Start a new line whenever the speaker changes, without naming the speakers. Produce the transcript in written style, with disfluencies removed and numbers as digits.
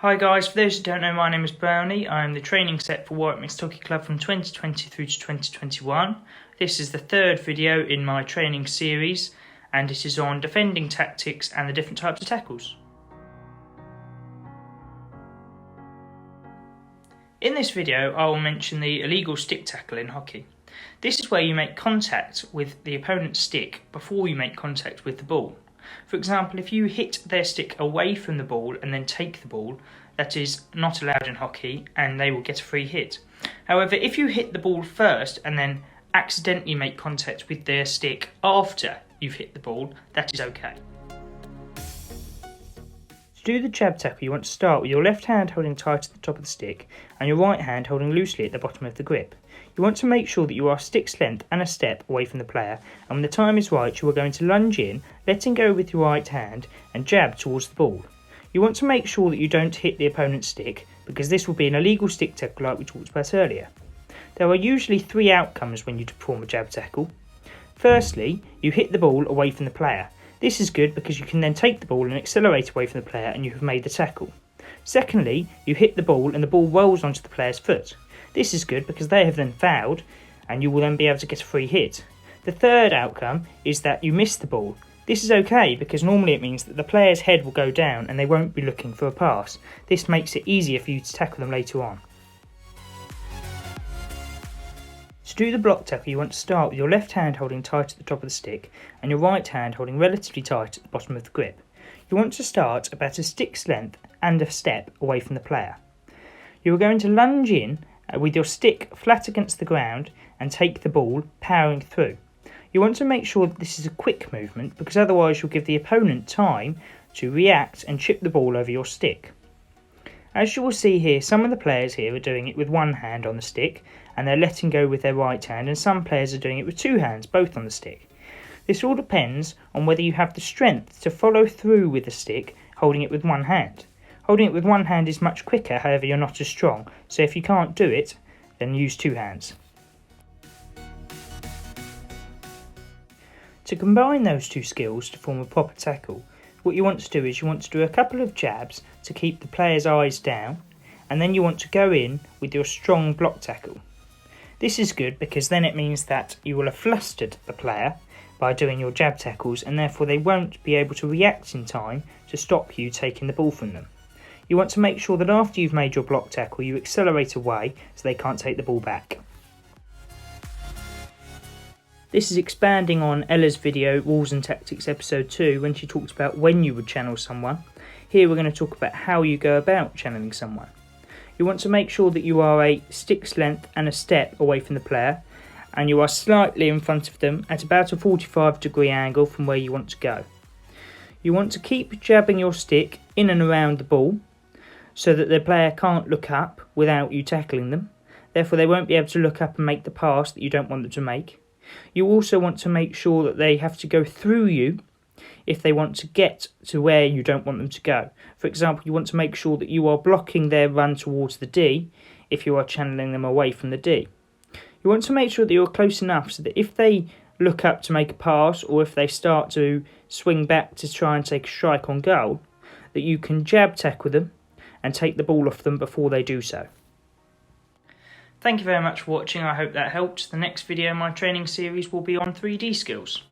Hi guys, for those who don't know, my name is Brownie. I am the training set for UWMXDHC Club from 2020 through to 2021. This is the third video in my training series and it is on defending tactics and the different types of tackles. In this video I will mention the illegal stick tackle in hockey. This is where you make contact with the opponent's stick before you make contact with the ball. For example, if you hit their stick away from the ball and then take the ball, that is not allowed in hockey and they will get a free hit. However, if you hit the ball first and then accidentally make contact with their stick after you've hit the ball, that is okay. To do the jab tackle, you want to start with your left hand holding tight at the top of the stick and your right hand holding loosely at the bottom of the grip. You want to make sure that you are stick's length and a step away from the player, and when the time is right you are going to lunge in, letting go with your right hand and jab towards the ball. You want to make sure that you don't hit the opponent's stick, because this will be an illegal stick tackle like we talked about earlier. There are usually three outcomes when you perform a jab tackle. Firstly, you hit the ball away from the player. This is good because you can then take the ball and accelerate away from the player and you have made the tackle. Secondly, you hit the ball and the ball rolls onto the player's foot. This is good because they have then fouled and you will then be able to get a free hit. The third outcome is that you miss the ball. This is okay because normally it means that the player's head will go down and they won't be looking for a pass. This makes it easier for you to tackle them later on. To do the block tackle, you want to start with your left hand holding tight at the top of the stick and your right hand holding relatively tight at the bottom of the grip. You want to start about a stick's length and a step away from the player. You are going to lunge in with your stick flat against the ground and take the ball powering through. You want to make sure that this is a quick movement because otherwise you'll give the opponent time to react and chip the ball over your stick. As you will see here, some of the players here are doing it with one hand on the stick and they're letting go with their right hand, and some players are doing it with two hands, both on the stick. This all depends on whether you have the strength to follow through with the stick holding it with one hand. Holding it with one hand is much quicker, however you're not as strong, so if you can't do it, then use two hands. To combine those two skills to form a proper tackle, what you want to do is you want to do a couple of jabs to keep the player's eyes down, and then you want to go in with your strong block tackle. This is good because then it means that you will have flustered the player by doing your jab tackles and therefore they won't be able to react in time to stop you taking the ball from them. You want to make sure that after you've made your block tackle you accelerate away so they can't take the ball back. This is expanding on Ella's video, Rules and Tactics episode 2, when she talked about when you would channel someone. Here we're going to talk about how you go about channeling someone. You want to make sure that you are a stick's length and a step away from the player, and you are slightly in front of them at about a 45-degree angle from where you want to go. You want to keep jabbing your stick in and around the ball so that the player can't look up without you tackling them. Therefore they won't be able to look up and make the pass that you don't want them to make. You also want to make sure that they have to go through you if they want to get to where you don't want them to go. For example, you want to make sure that you are blocking their run towards the D if you are channeling them away from the D. You want to make sure that you're close enough so that if they look up to make a pass or if they start to swing back to try and take a strike on goal, that you can jab tackle them and take the ball off them before they do so. Thank you very much for watching. I hope that helped. The next video in my training series will be on 3D skills.